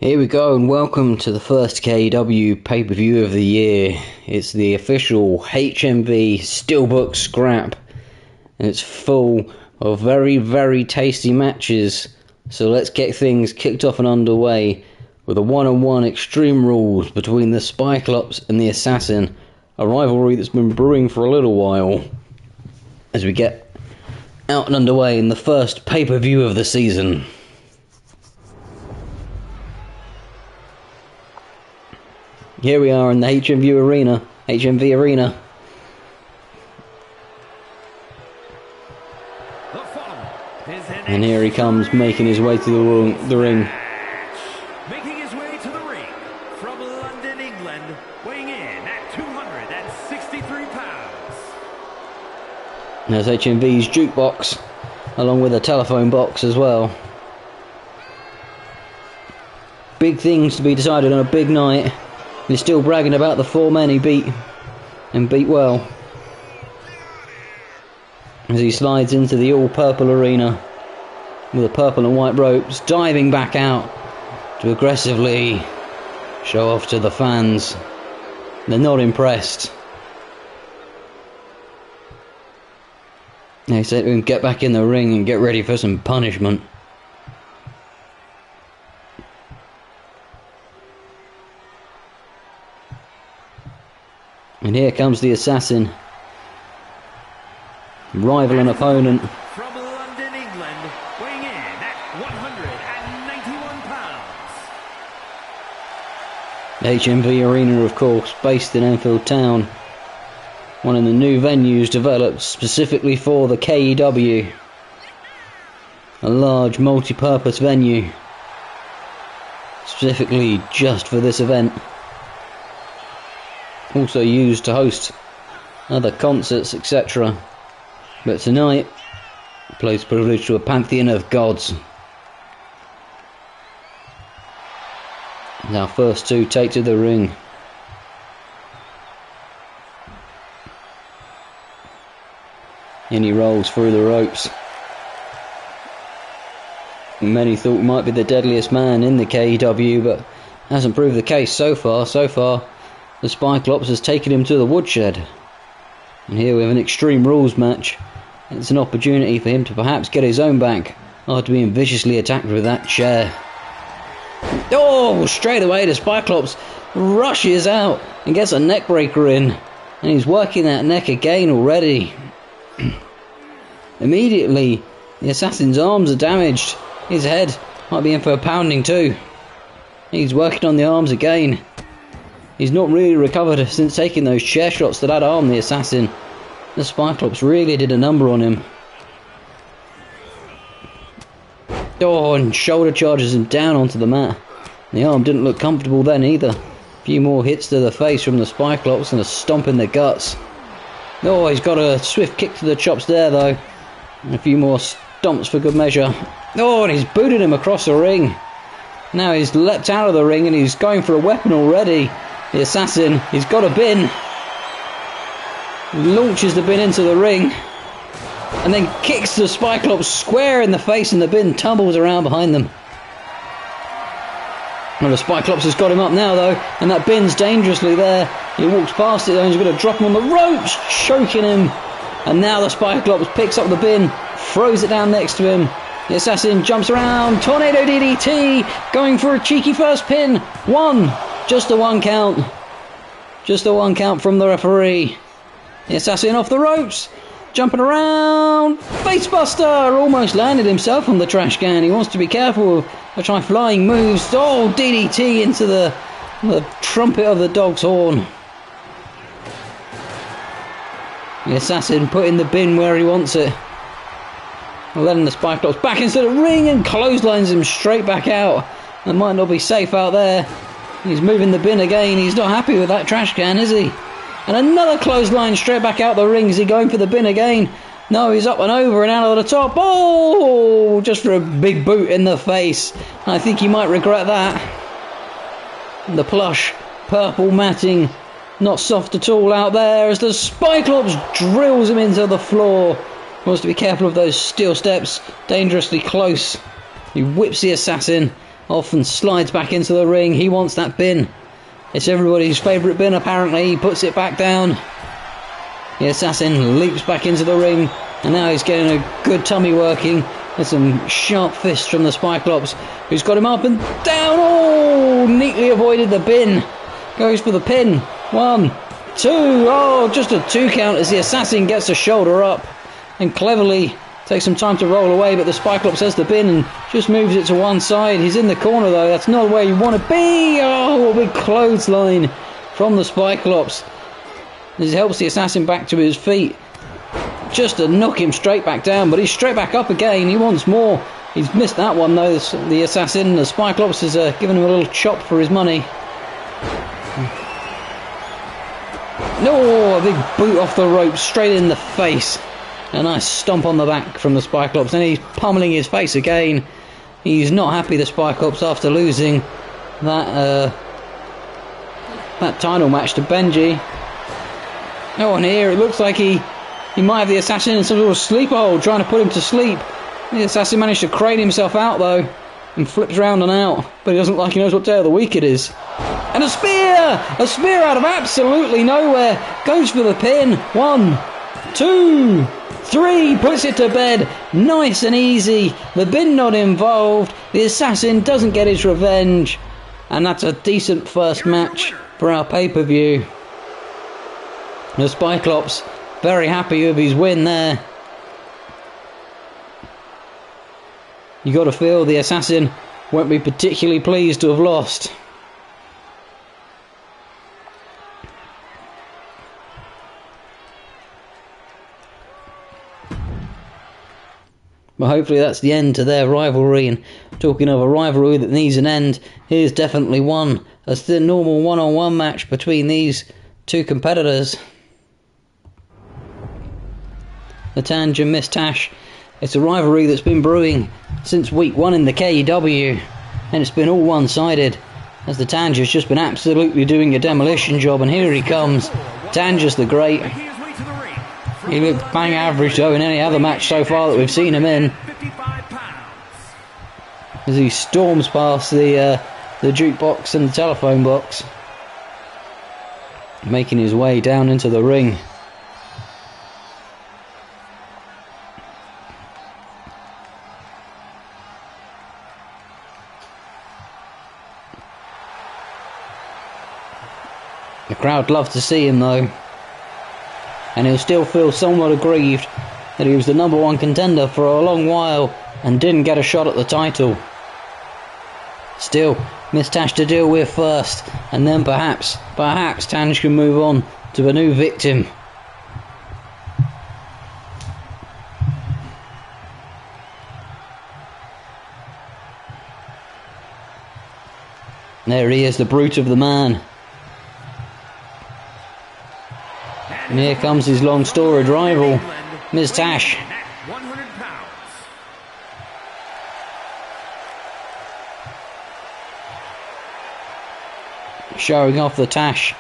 Here we go, and welcome to the first KEW pay-per-view of the year. It's the official HMV Steelbook Scrap, and it's full of very, very tasty matches. So let's get things kicked off and underway with a one-on-one Extreme Rules between the Cyclops and the Assassin, a rivalry that's been brewing for a little while, as we get out and underway in the first pay-per-view of the season. Here we are in the HMV arena. And here he comes, making his way to the ring. Making his way to the ring from London, England, weighing in at 263 pounds. There's HMV's jukebox, along with a telephone box as well. Big things to be decided on a big night. He's still bragging about the 4 men he beat, and beat well, as he slides into the all-purple arena with the purple and white ropes, diving back out to aggressively show off to the fans. They're not impressed. They say to him, get back in the ring and get ready for some punishment. And here comes the Assassin, rival and opponent. From London, England, weighing in at 191 pounds. HMV Arena, of course, based in Enfield Town. One of the new venues developed specifically for the KEW. A large multi-purpose venue, specifically just for this event. Also used to host other concerts, etc. But tonight, plays privilege to a pantheon of gods. Our first two take to the ring. And he rolls through the ropes. Many thought might be the deadliest man in the KEW, but hasn't proved the case so far. The Cyclops has taken him to the woodshed. And here we have an Extreme Rules match. It's an opportunity for him to perhaps get his own back after being viciously attacked with that chair. Oh, straight away the Cyclops rushes out and gets a neck breaker in. And he's working that neck again already. Immediately, the Assassin's arms are damaged. His head might be in for a pounding too. He's working on the arms again. He's not really recovered since taking those chair shots to that arm, the Assassin. The Cyclops really did a number on him. Oh, and shoulder charges him down onto the mat. The arm didn't look comfortable then either. A few more hits to the face from the Cyclops and a stomp in the guts. Oh, he's got a swift kick to the chops there though. And a few more stomps for good measure. Oh, and he's booted him across the ring. Now he's leapt out of the ring and he's going for a weapon already. The Assassin, he's got a bin. Launches the bin into the ring. And then kicks the Cyclops square in the face, and the bin tumbles around behind them. Well, the Cyclops has got him up now though, and that bin's dangerously there. He walks past it though, and he's going to drop him on the ropes, choking him. And now the Cyclops picks up the bin, throws it down next to him. The Assassin jumps around, tornado DDT, going for a cheeky first pin. Just the one count. Just the one count from the referee. The Assassin off the ropes. Jumping around. Facebuster. Almost landed himself on the trash can. He wants to be careful of trying flying moves. Oh, DDT into the trumpet of the dog's horn. The Assassin putting the bin where he wants it. Letting the Cyclops back into the ring and clotheslines him straight back out. That might not be safe out there. He's moving the bin again. He's not happy with that trash can, is he? And another clothesline straight back out the ring. Is he going for the bin again? No, he's up and over and out of the top. Oh, just for a big boot in the face. I think he might regret that. The plush purple matting, not soft at all out there, as the Cyclops drills him into the floor. Wants to be careful of those steel steps, dangerously close. He whips the Assassin off and slides back into the ring. He wants that bin. It's everybody's favourite bin apparently. He puts it back down. The assassin leaps back into the ring, and now he's getting a good tummy working. There's some sharp fists from the Cyclops, who's got him up and down. Oh, neatly avoided the bin. Goes for the pin. 1, 2. Oh, just a 2 count as the assassin gets the shoulder up and cleverly takes some time to roll away, but the Cyclops has the bin and just moves it to one side. He's in the corner though. That's not where you want to be. Oh, a big clothesline from the Cyclops. This helps the assassin back to his feet, just to knock him straight back down, but he's straight back up again. He wants more. He's missed that one though, the assassin. The Cyclops has given him a little chop for his money. No, a big boot off the rope straight in the face. A nice stomp on the back from the Cyclops, and he's pummeling his face again. He's not happy, the Cyclops, after losing that title match to Benji. Oh, and here it looks like he might have the assassin in some sort of sleeper hold, trying to put him to sleep. The assassin managed to crane himself out though, and flips round and out, but he doesn't look like he knows what day of the week it is. And a spear! A spear out of absolutely nowhere. Goes for the pin. 1, 2, 3, puts it to bed. Nice and easy. The bin not involved. The assassin doesn't get his revenge. And that's a decent first match for our pay-per-view. The Cyclops very happy with his win there. You got to feel the assassin won't be particularly pleased to have lost. But hopefully that's the end to their rivalry. And talking of a rivalry that needs an end, here's definitely one. That's the normal one-on-one match between these two competitors. The Tange and Miss Tash. It's a rivalry that's been brewing since week 1 in the KEW, and it's been all one-sided, as the Tange has just been absolutely doing a demolition job, and here he comes. Tange's the Great. He looked bang average though in any other match so far that we've seen him in, as he storms past the jukebox and the telephone box, making his way down into the ring. The crowd love to see him though, and he'll still feel somewhat aggrieved that he was the number 1 contender for a long while and didn't get a shot at the title. Still, Miss Tash to deal with first, and then perhaps Tange can move on to a new victim. There he is, the brute of the man. And here comes his long-storied rival, Miss Tash. Showing off the Tash.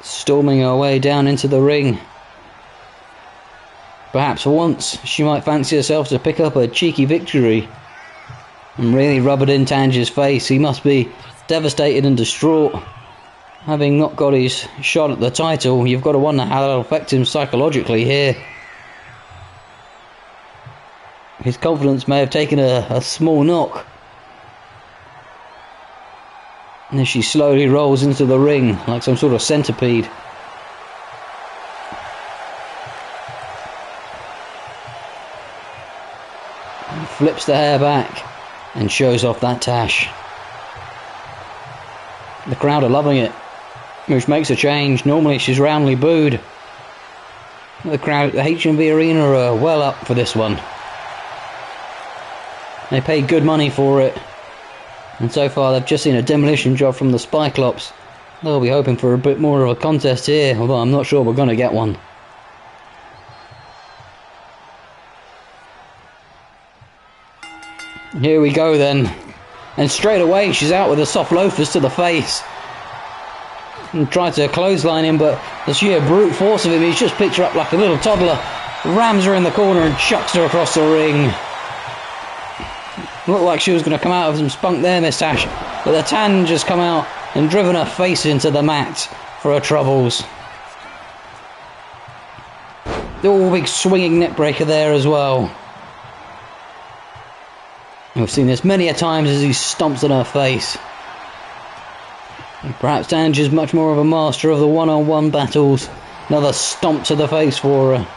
Storming her way down into the ring. Perhaps for once she might fancy herself to pick up a cheeky victory and really rub it in Tange's face. He must be devastated and distraught, having not got his shot at the title. You've got to wonder how that'll affect him psychologically here. His confidence may have taken a small knock. And as she slowly rolls into the ring like some sort of centipede. And flips the hair back and shows off that Tash. The crowd are loving it, which makes a change. Normally she's roundly booed. The crowd at the HMV Arena are well up for this one. They paid good money for it, and so far they've just seen a demolition job from the Cyclops. They'll be hoping for a bit more of a contest here, although I'm not sure we're going to get one. Here we go then. And straight away she's out with the soft loafers to the face. And tried to clothesline him, but the sheer brute force of him, he's just picked her up like a little toddler, rams her in the corner and chucks her across the ring. Looked like she was going to come out of some spunk there, Miss Tash. But the tan just come out and driven her face into the mat for her troubles. Oh, big swinging neck breaker there as well. We've seen this many a times as he stomps on her face. And perhaps Tange is much more of a master of the one-on-one battles. Another stomp to the face for her.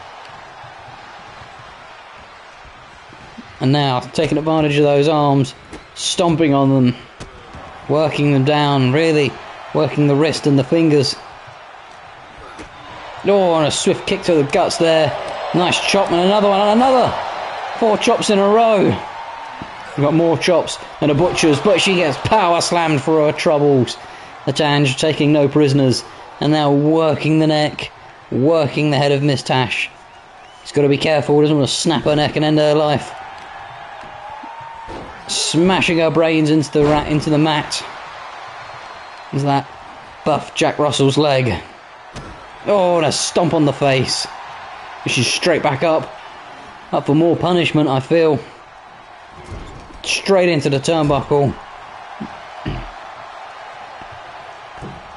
And now, taking advantage of those arms, stomping on them, working them down, really working the wrist and the fingers. Oh, and a swift kick to the guts there. Nice chop, and another one, and another. 4 chops in a row. We've got more chops than a butcher's, but she gets power slammed for her troubles. The Tange taking no prisoners, and now working the neck, working the head of Miss Tash. He's got to be careful, he doesn't want to snap her neck and end her life. Smashing her brains into the mat. Is that buff Jack Russell's leg? Oh, and a stomp on the face. She's straight back up for more punishment, I feel. Straight into the turnbuckle.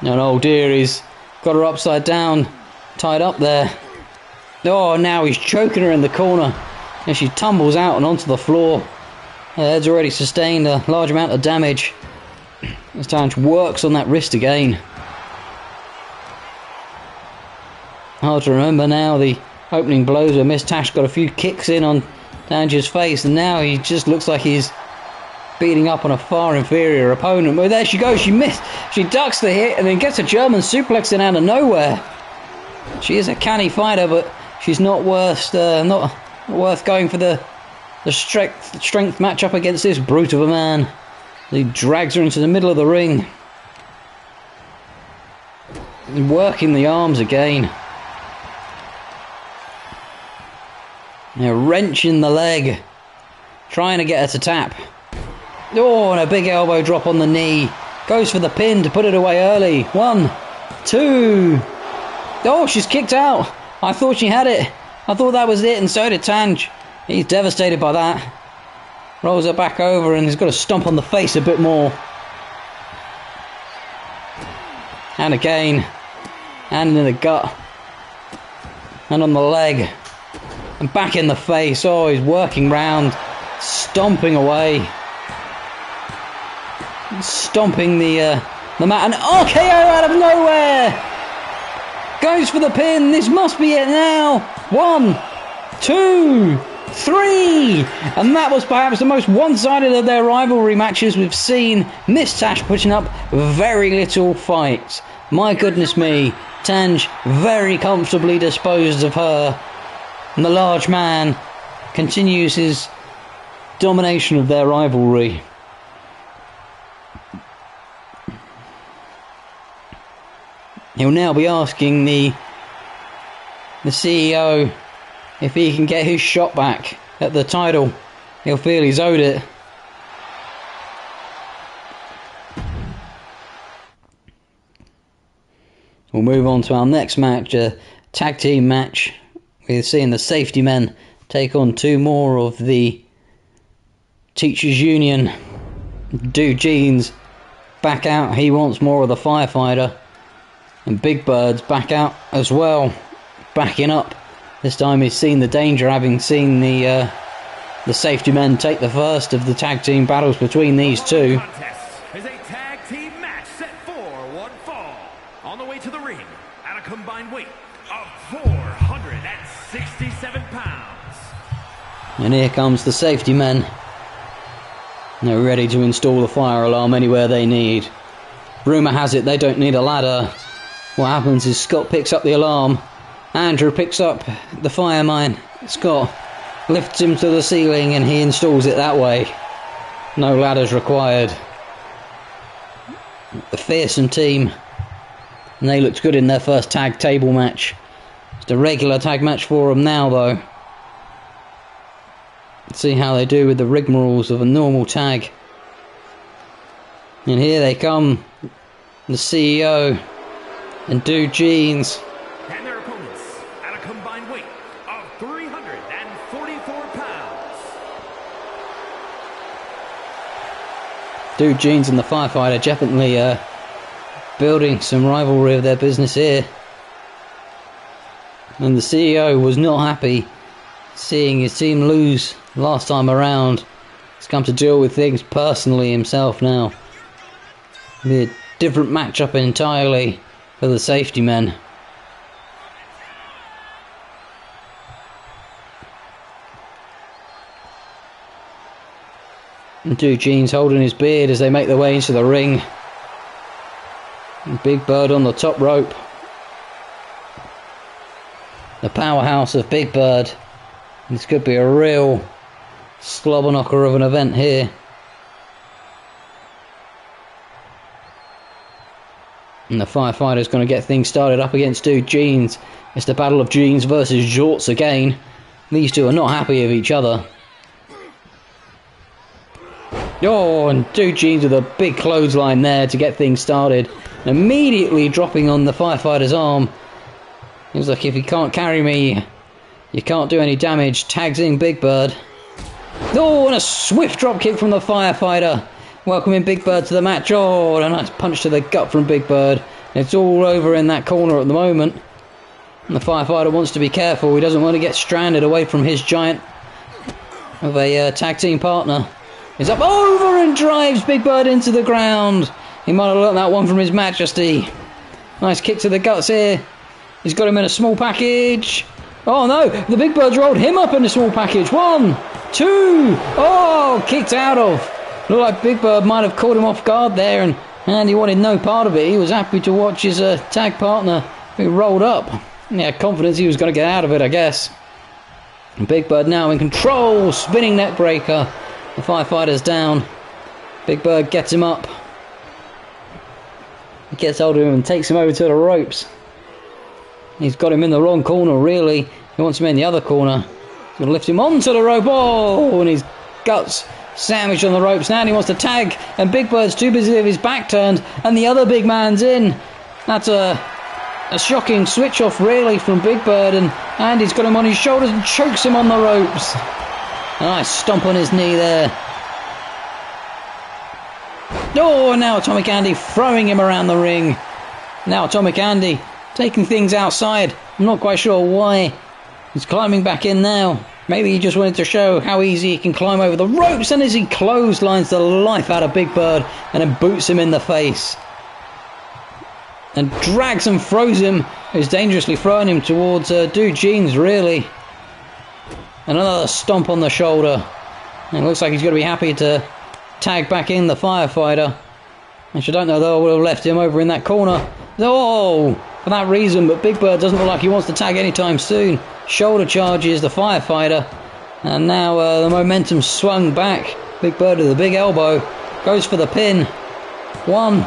And oh dear, he's got her upside down, tied up there. Oh, now he's choking her in the corner, and she tumbles out and onto the floor. Her head's already sustained a large amount of damage. As Tange works on that wrist again. Hard to remember now the opening blows where Miss Tash got a few kicks in on Tange's face, and now he just looks like he's beating up on a far inferior opponent. Well, there she goes, she missed. She ducks the hit and then gets a German suplex in out of nowhere. She is a canny fighter, but she's not worth going for the strength match up against this brute of a man. He drags her into the middle of the ring. Working the arms again. Now wrenching the leg. Trying to get her to tap. Oh, and a big elbow drop on the knee. Goes for the pin to put it away early. 1, 2. Oh, she's kicked out. I thought she had it. I thought that was it, and so did Tange. He's devastated by that. Rolls her back over, and he's got to stomp on the face a bit more. And again. And in the gut. And on the leg. And back in the face. Oh, he's working round. Stomping away. Stomping the mat. And RKO out of nowhere. Goes for the pin. This must be it now. 1, 2, 3. And that was perhaps the most one-sided of their rivalry matches we've seen. Miss Tash putting up very little fight. My goodness me. Tange very comfortably disposed of her. And the large man continues his domination of their rivalry. He'll now be asking the CEO if he can get his shot back at the title. He'll feel he's owed it. We'll move on to our next match, a tag team match. We're seeing the safety men take on 2 more of the Teachers Union. Dude Jeans back out. He wants more of the firefighter. And Big Bird's back out as well, backing up. This time he's seen the danger, having seen the safety men take the first of the tag team battles between these two. Contest is a tag team match set for one fall. On the way to the ring at a combined weight of 467 pounds. And here comes the safety men. They're ready to install the fire alarm anywhere they need. Rumour has it they don't need a ladder. What happens is Scott picks up the alarm. Andrew picks up the fire mine. Scott lifts him to the ceiling and he installs it that way. No ladders required. The fearsome team. And they looked good in their first tag table match. It's a regular tag match for them now though. Let's see how they do with the rigmaroles of a normal tag. And here they come. The CEO. And Dude Jeans. And their opponents at a combined weight of 344 pounds. Dude Jeans and the Firefighter definitely building some rivalry of their business here. And the CEO was not happy seeing his team lose last time around. He's come to deal with things personally himself now. Be a different matchup entirely for the safety men. And Dude Jeans holding his beard as they make their way into the ring. And Big Bird on the top rope. The powerhouse of Big Bird. This could be a real slobber knocker of an event here. And the Firefighter's going to get things started up against Dude Jeans. It's the battle of Jeans versus Jorts again. These two are not happy with each other. Oh, and Dude Jeans with a big clothesline there to get things started. Immediately dropping on the Firefighter's arm. He's like, if you can't carry me, you can't do any damage. Tags in Big Bird. Oh, and a swift drop kick from the Firefighter. Welcoming Big Bird to the match. Oh, and a nice punch to the gut from Big Bird. It's all over in that corner at the moment. And the Firefighter wants to be careful. He doesn't want to get stranded away from his giant of a tag team partner. He's up over and drives Big Bird into the ground. He might have learnt that one from His Majesty. Nice kick to the guts here. He's got him in a small package. Oh no, the Big Bird's rolled him up in a small package. 1, 2. Oh, kicked out of. Looked like Big Bird might have caught him off guard there, and he wanted no part of it. He was happy to watch his tag partner be rolled up. He had confidence he was going to get out of it, I guess. And Big Bird now in control. Spinning neck breaker. The Firefighter's down. Big Bird gets him up. He gets hold of him and takes him over to the ropes. He's got him in the wrong corner, really. He wants him in the other corner. He's going to lift him onto the rope. Oh, and his guts sandwiched on the ropes. Now he wants to tag, and Big Bird's too busy with his back turned, and the other big man's in. That's a shocking switch off, really, from Big Bird, and he's got him on his shoulders and chokes him on the ropes. A nice stomp on his knee there. Oh, and now Atomic Andy throwing him around the ring. Now Atomic Andy taking things outside. I'm not quite sure why. He's climbing back in now. Maybe he just wanted to show how easy he can climb over the ropes, and as he clotheslines the life out of Big Bird and then boots him in the face. And drags and throws him. He's dangerously throwing him towards Dude Jeans, really. Another stomp on the shoulder. And it looks like he's going to be happy to tag back in the Firefighter. Which I don't know though, I would have left him over in that corner. Oh, for that reason, but Big Bird doesn't look like he wants to tag anytime soon. Shoulder charges the Firefighter. And now the momentum swung back. Big Bird with a big elbow. Goes for the pin. 1.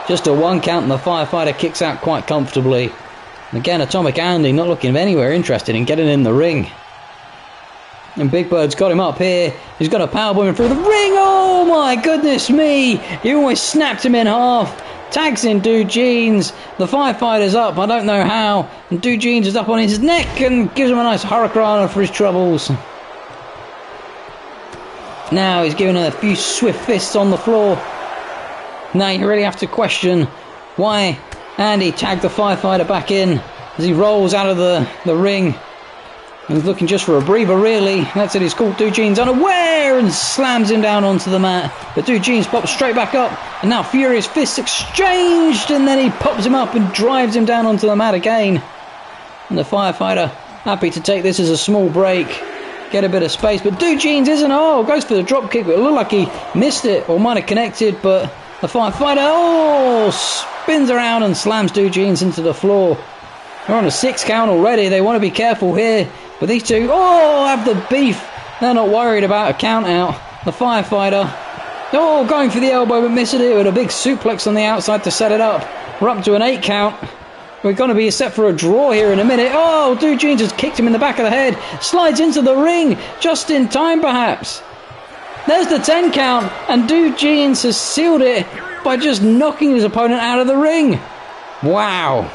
Just a 1 count, and the Firefighter kicks out quite comfortably. And again, Atomic Andy not looking anywhere interested in getting in the ring. And Big Bird's got him up here. He's got a powerbomb him through the ring. Oh my goodness me. He almost snapped him in half. Tags in Dude Jeans. The Firefighter's up. I don't know how. And Dude Jeans is up on his neck and gives him a nice hurricane for his troubles. Now he's giving him a few swift fists on the floor. Now you really have to question why Andy tagged the Firefighter back in as he rolls out of the ring. He's looking just for a breather, really. That's it, he's caught Dude Jeans unaware and slams him down onto the mat. But Dude Jeans pops straight back up, and now furious fists exchanged, and then he pops him up and drives him down onto the mat again. And the Firefighter happy to take this as a small break, get a bit of space, but Dude Jeans isn't. Oh, goes for the drop kick, but it looked like he missed it, or might have connected, but the Firefighter, spins around and slams Dude Jeans into the floor. They're on a 6 count already. They want to be careful here. But these two, have the beef. They're not worried about a count out. The Firefighter, going for the elbow, but missing it with a big suplex on the outside to set it up. We're up to an 8 count. We're going to be set for a draw here in a minute. Oh, Dude Jeans has kicked him in the back of the head. Slides into the ring, just in time perhaps. There's the 10 count, and Dude Jeans has sealed it by just knocking his opponent out of the ring. Wow.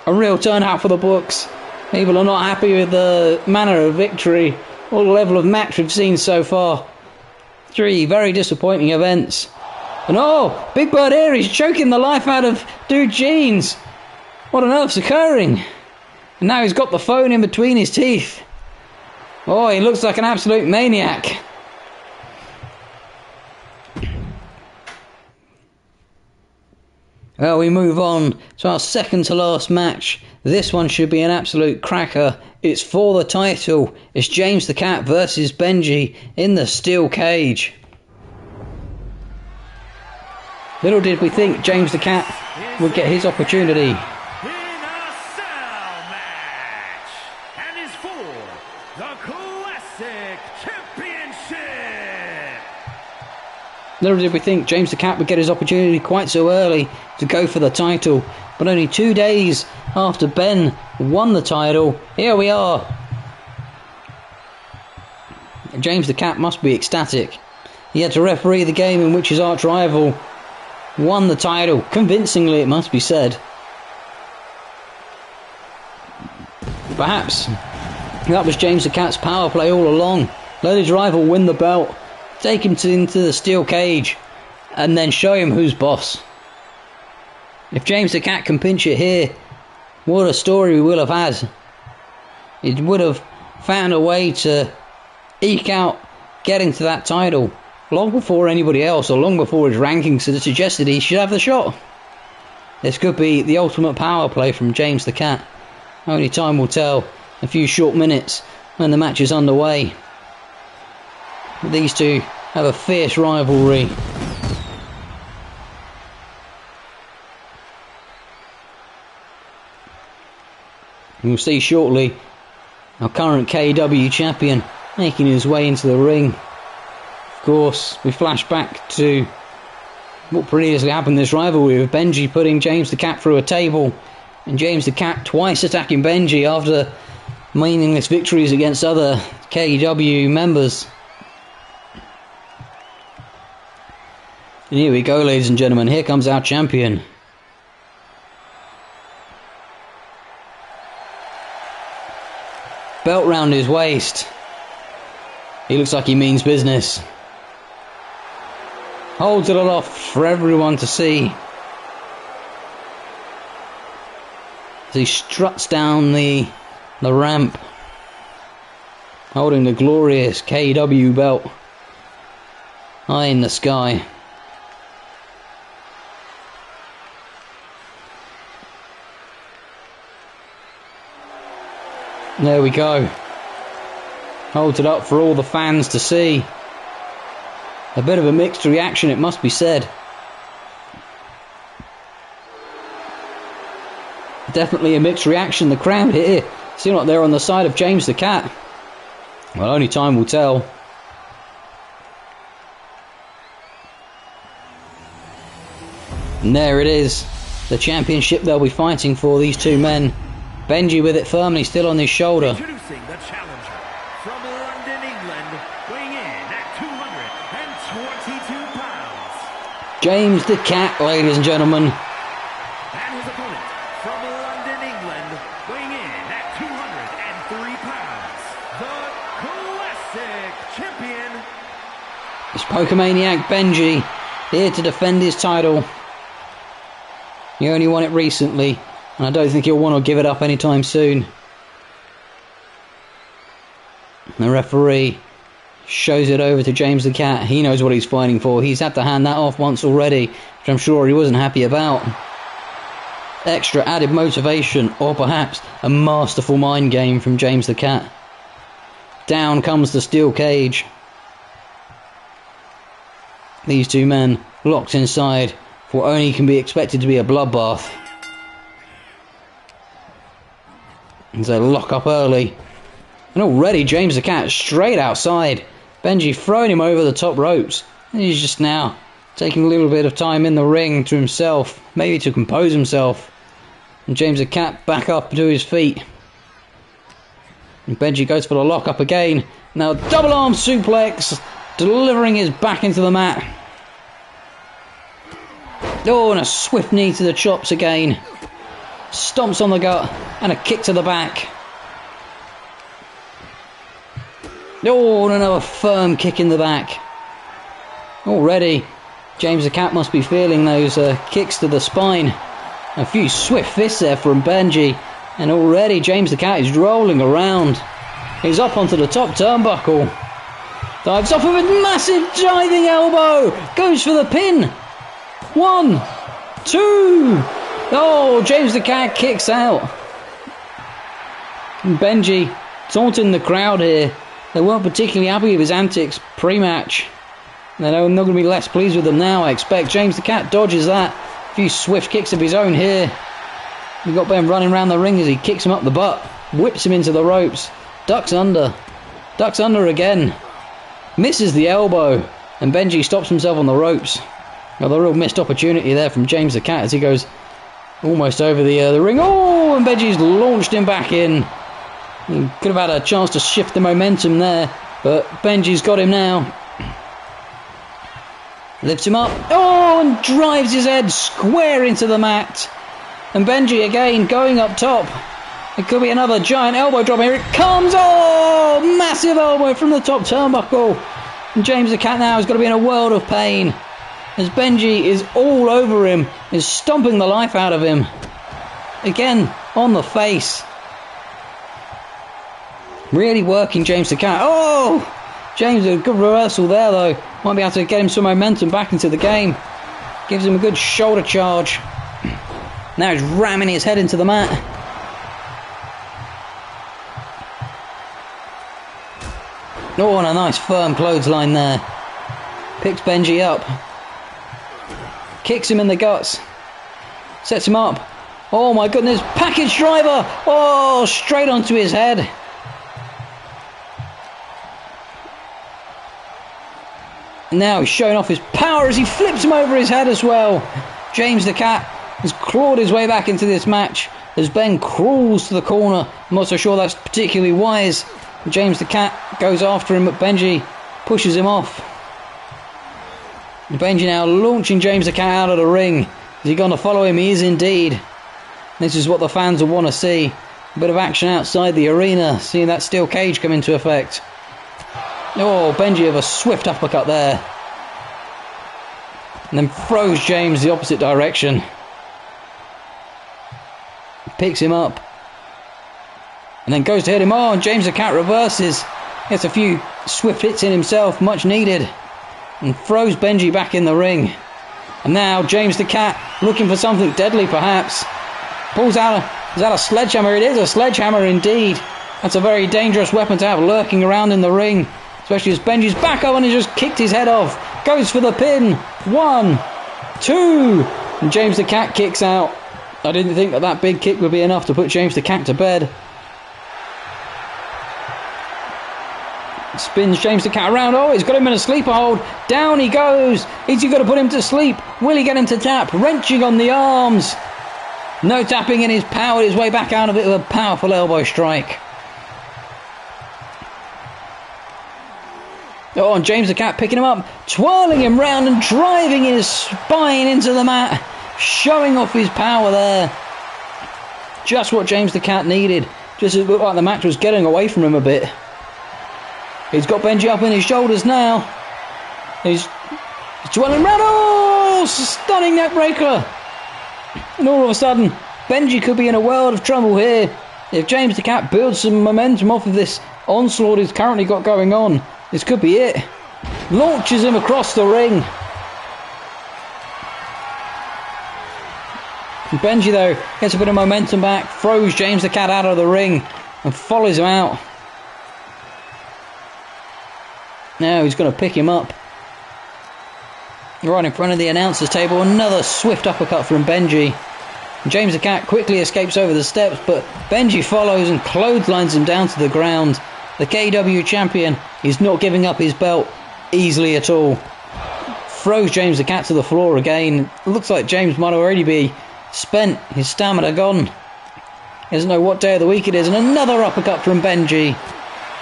A real turnout for the books. People are not happy with the manner of victory or the level of match we've seen so far. 3 very disappointing events. And oh, Big Bird here, he's choking the life out of Dude Jeans. What on earth's occurring? And now he's got the phone in between his teeth. Oh, he looks like an absolute maniac. Well, we move on to our second to last match. This one should be an absolute cracker. It's for the title. It's James the Cat versus Benji in the steel cage. Little did we think James the Cat would get his opportunity. In a cell match, and is for the Classic Championship. Little did we think James the Cat would get his opportunity quite so early to go for the title, but only 2 days after Ben won the title, here we are. James the Cat must be ecstatic. He had to referee the game in which his arch rival won the title, convincingly it must be said. Perhaps that was James the Cat's power play all along. Let his rival win the belt, take him into the steel cage, and then show him who's boss. If James the Cat can pinch it here, what a story we will have had. It would have found a way to eke out getting to that title long before anybody else, or long before his rankings suggested he should have the shot. This could be the ultimate power play from James the Cat. Only time will tell. A few short minutes when the match is underway. These two have a fierce rivalry. We'll see shortly our current KEW champion making his way into the ring. Of course, we flash back to what previously happened in this rivalry, with Benji putting James the Cat through a table, and James the Cat twice attacking Benji after meaningless victories against other KEW members. And here we go, ladies and gentlemen, here comes our champion. Belt round his waist. He looks like he means business. Holds it aloft for everyone to see as he struts down the ramp, holding the glorious KEW belt high in the sky. There we go. Holds it up for all the fans to see. A bit of a mixed reaction, it must be said. Definitely a mixed reaction. The crowd here seem like they're on the side of James the Cat. Well, only time will tell. And there it is. The championship they'll be fighting for, these two men. Benji with it firmly still on his shoulder. Introducing the challenger from London, England, weighing in at 222 pounds. James the Cat, ladies and gentlemen. And his opponent from London, England, weighing in at 203 pounds. The Classic Champion. It's Pokemaniac Benji, here to defend his title. He only won it recently, and I don't think he'll want to give it up anytime soon. The referee shows it over to James the Cat. He knows what he's fighting for. He's had to hand that off once already, which I'm sure he wasn't happy about. Extra added motivation, or perhaps a masterful mind game from James the Cat. Down comes the steel cage. These two men locked inside for what only can be expected to be a bloodbath. As they lock up early. And already James the Cat straight outside. Benji throwing him over the top ropes. And he's just now taking a little bit of time in the ring to himself. Maybe to compose himself. And James the Cat back up to his feet. And Benji goes for the lock up again. Now double arm suplex. Delivering his back into the mat. Oh, and a swift knee to the chops again. Stomps on the gut and a kick to the back. Oh, and another firm kick in the back. Already, James the Cat must be feeling those kicks to the spine. A few swift fists there from Benji, and already James the Cat is rolling around. He's up onto the top turnbuckle. Dives off with a massive diving elbow. Goes for the pin. 1, 2. Oh, James the Cat kicks out. And Benji taunting the crowd here. They weren't particularly happy with his antics pre-match. They're not going to be less pleased with them now, I expect. James the Cat dodges that. A few swift kicks of his own here. You've got Ben running around the ring as he kicks him up the butt. Whips him into the ropes. Ducks under. Ducks under again. Misses the elbow. And Benji stops himself on the ropes. Another real missed opportunity there from James the Cat as he goes almost over the ring. Oh, and Benji's launched him back in. He could have had a chance to shift the momentum there, but Benji's got him now. Lifts him up. Oh, and drives his head square into the mat. And Benji again going up top. It could be another giant elbow drop. Here it comes. Oh, massive elbow from the top turnbuckle. And James the Cat now has got to be in a world of pain, as Benji is all over him, is stomping the life out of him. Again, on the face. Really working James the Cat. Oh! James, a good reversal there though. Might be able to get him some momentum back into the game. Gives him a good shoulder charge. Now he's ramming his head into the mat. Oh, and a nice firm clothesline there. Picks Benji up. Kicks him in the guts. Sets him up. Oh my goodness, package driver! Oh, straight onto his head. And now he's showing off his power as he flips him over his head as well. James the Cat has clawed his way back into this match as Ben crawls to the corner. I'm not so sure that's particularly wise. James the Cat goes after him, but Benji pushes him off. Benji now launching James the Cat out of the ring. Is he going to follow him? He is indeed. This is what the fans will want to see. A bit of action outside the arena, seeing that steel cage come into effect. Oh, Benji with a swift uppercut there. And then throws James the opposite direction. Picks him up. And then goes to hit him on. James the Cat reverses. Gets a few swift hits in himself, much needed. And throws Benji back in the ring. And now James the Cat looking for something deadly perhaps. Pulls out is that a sledgehammer? It is a sledgehammer indeed. That's a very dangerous weapon to have lurking around in the ring. Especially as Benji's back up and he just kicked his head off. Goes for the pin. 1, 2. And James the Cat kicks out. I didn't think that big kick would be enough to put James the Cat to bed. Spins James the Cat around. Oh, he's got him in a sleeper hold. Down he goes. Is he going to put him to sleep? Will he get him to tap? Wrenching on the arms. No tapping in. His powered his way back out of it with a powerful elbow strike. Oh, and James the Cat picking him up, twirling him round and driving his spine into the mat, showing off his power there. Just what James the Cat needed. Just as it looked like the match was getting away from him a bit. He's got Benji up in his shoulders now. He's twirling round. Oh, stunning neck breaker. And all of a sudden, Benji could be in a world of trouble here. If James the Cat builds some momentum off of this onslaught he's currently got going on, this could be it. Launches him across the ring. And Benji, though, gets a bit of momentum back, throws James the Cat out of the ring and follows him out. Now he's going to pick him up. Right in front of the announcer's table, another swift uppercut from Benji. James the Cat quickly escapes over the steps, but Benji follows and clotheslines him down to the ground. The KEW champion is not giving up his belt easily at all. Throws James the Cat to the floor again. It looks like James might already be spent, his stamina gone. He doesn't know what day of the week it is. And another uppercut from Benji.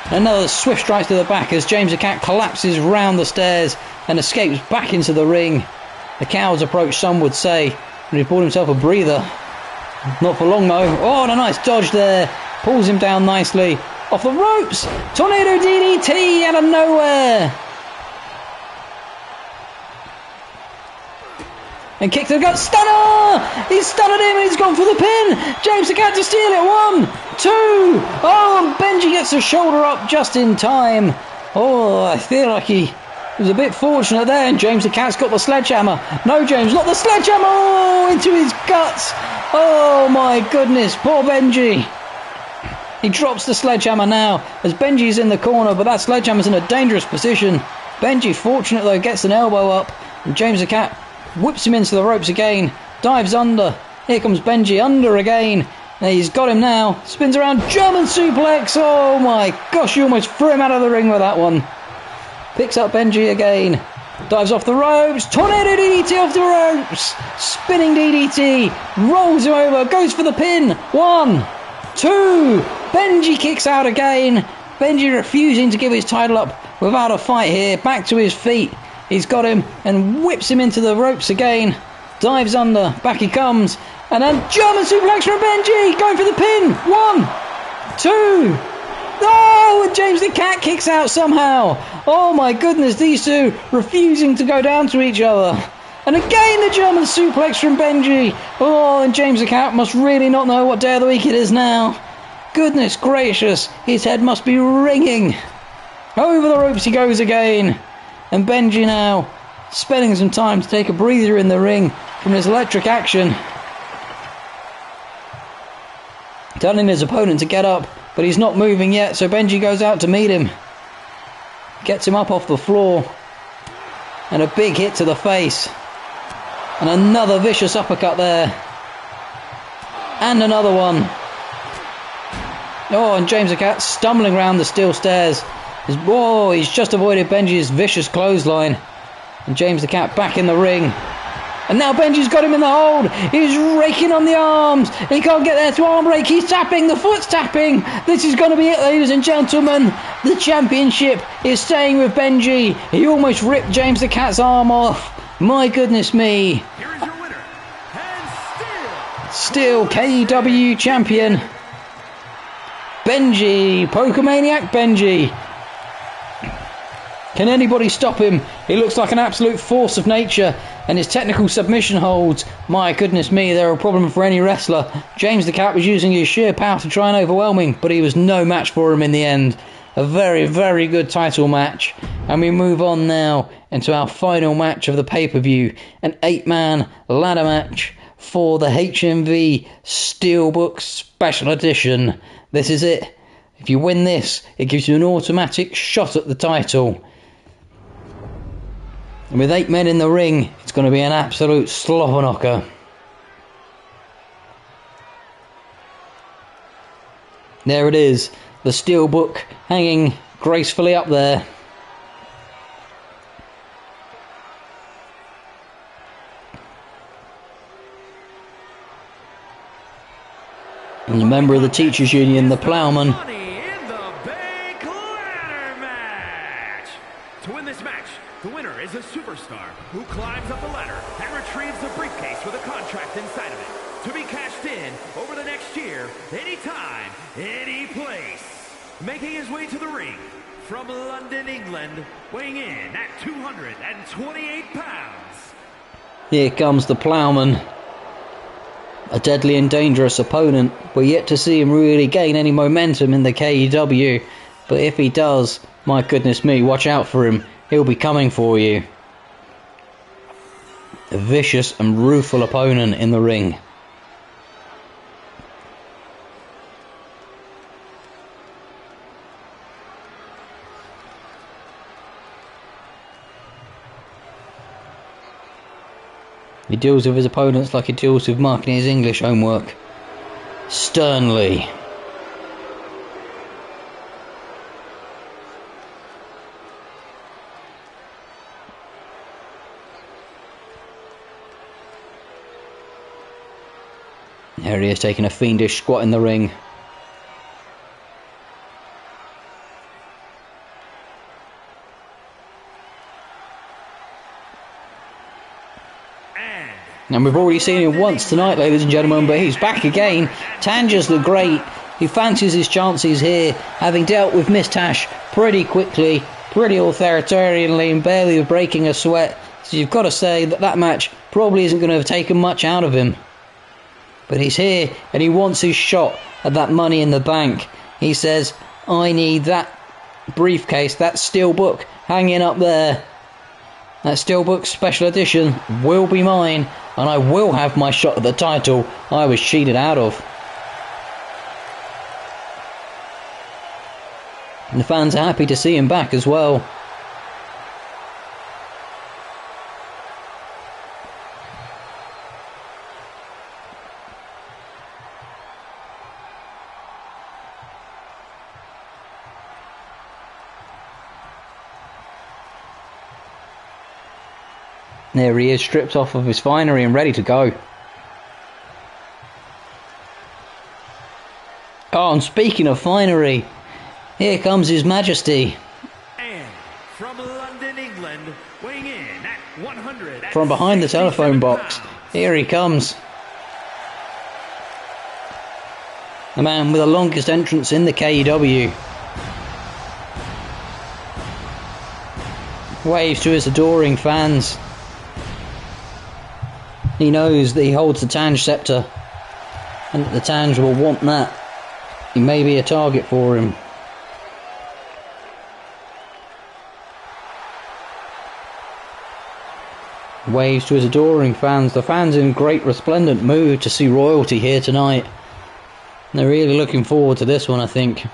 Another swift strike to the back as James the Cat collapses round the stairs and escapes back into the ring. The coward's approach, some would say, and he bought himself a breather. Not for long though. Oh, and a nice dodge there. Pulls him down nicely. Off the ropes. Tornado DDT out of nowhere. and kick to the gut. Stunner! He's stunned him and he's gone for the pin. James the Cat to steal it. 1, 2. Oh, and Benji gets the shoulder up just in time. Oh, I feel like he was a bit fortunate there, and James the Cat's got the sledgehammer. No, James, not the sledgehammer. Oh, into his guts. Oh my goodness, poor Benji. He drops the sledgehammer now as Benji's in the corner, but that sledgehammer's in a dangerous position. Benji, fortunate though, gets an elbow up, and James the Cat whips him into the ropes again, dives under. Here comes Benji, under again. And he's got him now. Spins around, German suplex. Oh my gosh, you almost threw him out of the ring with that one. Picks up Benji again. Dives off the ropes. Tornado DDT off the ropes. Spinning DDT. Rolls him over. Goes for the pin. 1, 2. Benji kicks out again. Benji refusing to give his title up without a fight here. Back to his feet. He's got him and whips him into the ropes again. Dives under. Back he comes. And then German suplex from Benji. Going for the pin. 1, 2. Oh, and James the Cat kicks out somehow. Oh my goodness, these two refusing to go down to each other. And again the German suplex from Benji. Oh, and James the Cat must really not know what day of the week it is now. Goodness gracious, his head must be ringing. Over the ropes he goes again. And Benji now spending some time to take a breather in the ring from his electric action. Telling his opponent to get up, but he's not moving yet, so Benji goes out to meet him. Gets him up off the floor. And a big hit to the face. And another vicious uppercut there. And another one. Oh, and James the Cat stumbling around the steel stairs. Oh, he's just avoided Benji's vicious clothesline. And James the Cat back in the ring. And now Benji's got him in the hold. He's raking on the arms. He can't get there to arm rake. He's tapping. The foot's tapping. This is going to be it, ladies and gentlemen. The championship is staying with Benji. He almost ripped James the Cat's arm off. My goodness me. Here is your winner, and still KEW champion. Benji. Pokemaniac Benji. Can anybody stop him? He looks like an absolute force of nature, and his technical submission holds. My goodness me, they're a problem for any wrestler. James the Cat was using his sheer power to try and overwhelm him, but he was no match for him in the end. A very, very good title match. And we move on now into our final match of the pay-per-view. An 8-man ladder match for the HMV Steelbook Special Edition. This is it. If you win this, it gives you an automatic shot at the title. And with 8 men in the ring, it's going to be an absolute slobber knocker. There it is, the Steelbook hanging gracefully up there. And a member of the Teachers Union, the Ploughman. To win this match, the winner is a superstar who climbs up the ladder and retrieves the briefcase with a contract inside of it to be cashed in over the next year, anytime, any place. Making his way to the ring from London, England, weighing in at 228 pounds. Here comes the Ploughman. A deadly and dangerous opponent. We're yet to see him really gain any momentum in the KEW. But if he does, my goodness me, watch out for him. He'll be coming for you. A vicious and rueful opponent in the ring. He deals with his opponents like he deals with marking his English homework. Sternly. There he is, taking a fiendish squat in the ring. And we've already seen him once tonight, ladies and gentlemen, but he's back again. Tanger's the Great. He fancies his chances here, having dealt with Miss Tash pretty quickly, pretty authoritarianly, and barely breaking a sweat. So you've got to say that that match probably isn't going to have taken much out of him. But he's here, and he wants his shot at that Money in the Bank. He says, I need that briefcase, that Steelbook hanging up there. That Steelbook special edition will be mine, and I will have my shot at the title I was cheated out of. And the fans are happy to see him back as well. There he is, stripped off of his finery and ready to go. Oh, and speaking of finery, here comes His Majesty. And from London, England, weighing in at 100. From behind the telephone box, here he comes. The man with the longest entrance in the KEW. Waves to his adoring fans. He knows that he holds the Tange scepter, and that the Tange will want that. He may be a target for him. Waves to his adoring fans. The fans in great resplendent mood to see royalty here tonight. They're really looking forward to this one, I think.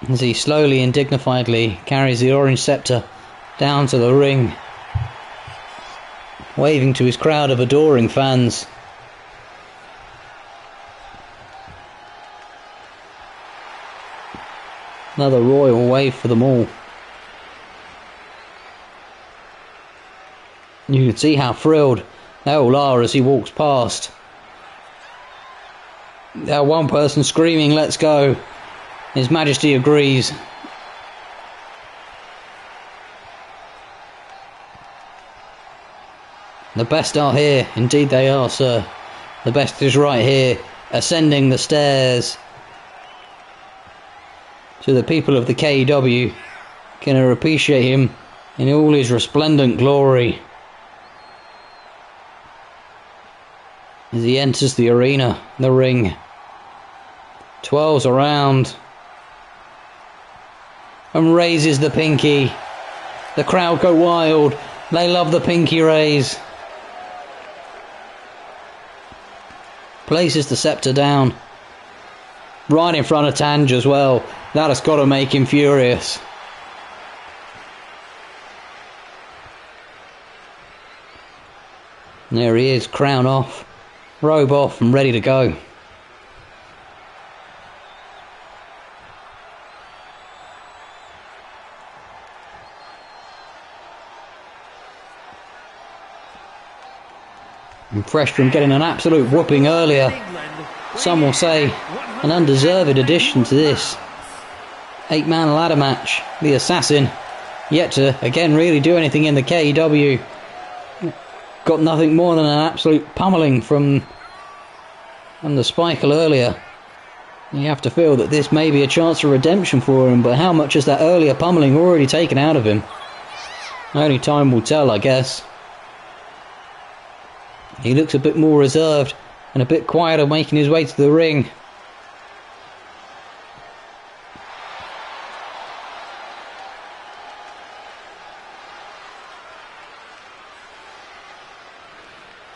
As he slowly and dignifiedly carries the orange scepter down to the ring, waving to his crowd of adoring fans. Another royal wave for them all. You can see how thrilled they all are as he walks past. One person screaming, "Let's go!" His Majesty agrees. The best are here, indeed they are, sir. The best is right here, ascending the stairs. So the people of the KEW can appreciate him in all his resplendent glory. As he enters the arena, the ring. 12's around. And raises the pinky. The crowd go wild. They love the pinky raise. Places the scepter down. Right in front of Tange as well. That has got to make him furious. And there he is, crown off, robe off and ready to go. And fresh from getting an absolute whooping earlier. Some will say an undeserved addition to this 8-man ladder match. The Assassin yet to again really do anything in the KEW. Got nothing more than an absolute pummeling from the Spikel earlier. You have to feel that this may be a chance for redemption for him, but how much has that earlier pummeling already taken out of him? Only time will tell, I guess. He looks a bit more reserved and a bit quieter, making his way to the ring.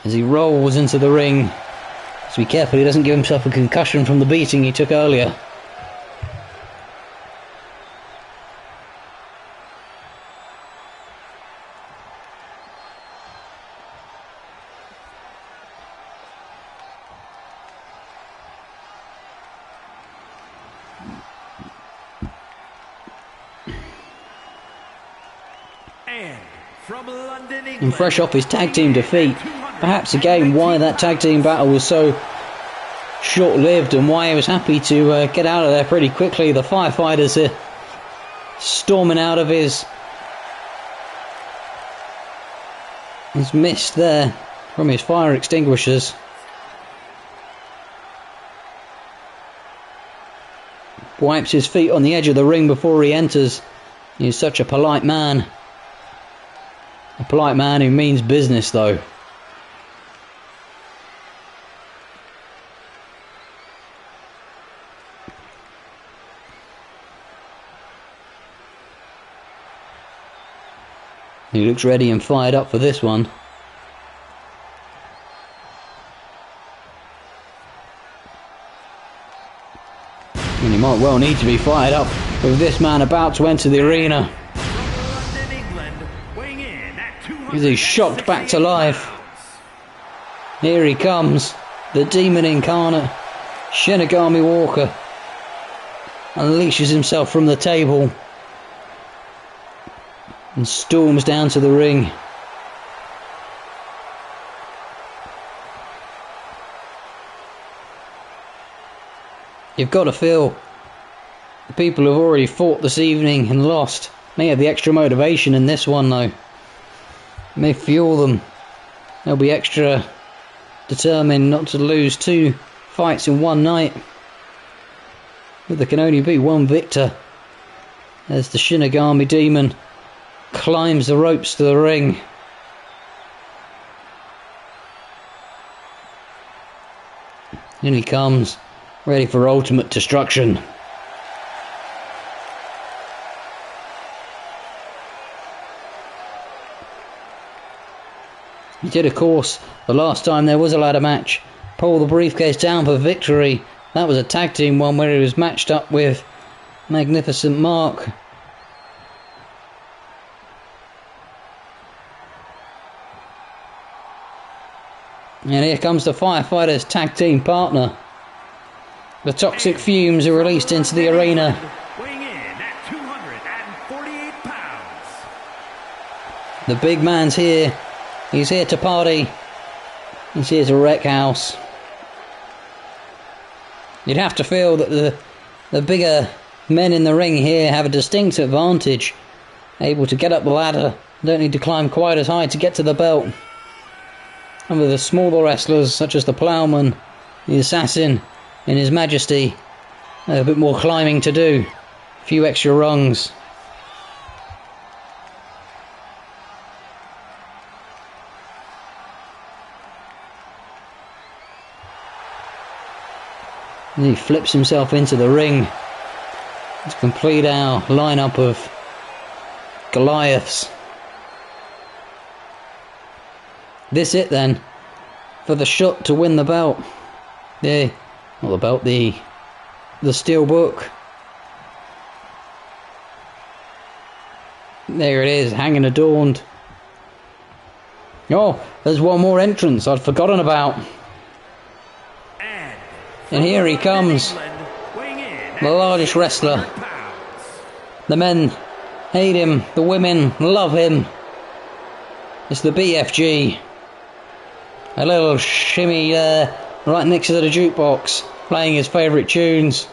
As he rolls into the ring, just be careful he doesn't give himself a concussion from the beating he took earlier. And fresh off his tag team defeat, perhaps again why that tag team battle was so short-lived and why he was happy to get out of there pretty quickly. The firefighters are storming out of his He's missed there from his fire extinguishers. Wipes his feet on the edge of the ring before he enters. He's such a polite man. A polite man who means business, though. He looks ready and fired up for this one. And he might well need to be fired up with this man about to enter the arena. Because he's shocked back to life. Here he comes, the demon incarnate, Shinigami Walker. Unleashes himself from the table and storms down to the ring. You've got to feel the people who've already fought this evening and lost may have the extra motivation in this one, though. It may fuel them. They'll be extra determined not to lose 2 fights in one night. But there can only be one victor as the Shinigami demon climbs the ropes to the ring. In he comes, ready for ultimate destruction. He did, of course, the last time there was a ladder match, pull the briefcase down for victory. That was a tag team one where he was matched up with Magnificent Mark. And here comes the Firefighters' tag team partner. The toxic fumes are released into the arena. Weighing in at 248 pounds. The big man's here. He's here to party. He's here to wreck house. You'd have to feel that the bigger men in the ring here have a distinct advantage. Able to get up the ladder. Don't need to climb quite as high to get to the belt. And with the smaller wrestlers, such as the Ploughman, the Assassin, and His Majesty, a bit more climbing to do. A few extra rungs. And he flips himself into the ring to complete our lineup of Goliaths. This it then, for the shot to win the belt. Not the belt, the Steelbook. There it is, hanging adorned. Oh, there's one more entrance I'd forgotten about. And here he comes, the largest wrestler. The men hate him, the women love him. It's the BFG. A little shimmy there, right next to the jukebox, playing his favourite tunes.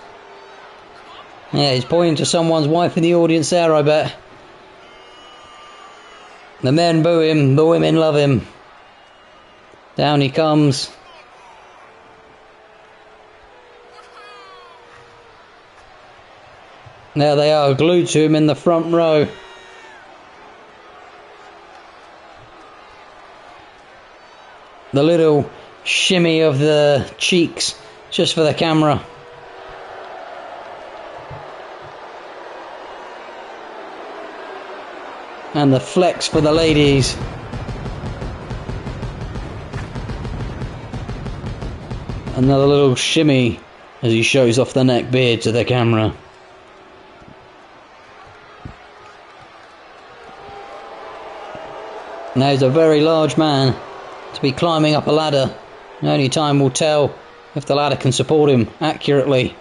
Yeah, he's pointing to someone's wife in the audience there, I bet. The men boo him, the women love him. Down he comes. There they are, glued to him in the front row. The little shimmy of the cheeks, just for the camera. And the flex for the ladies. Another little shimmy as he shows off the neck beard to the camera. Now he's a very large man to be climbing up a ladder. Only time will tell if the ladder can support him accurately.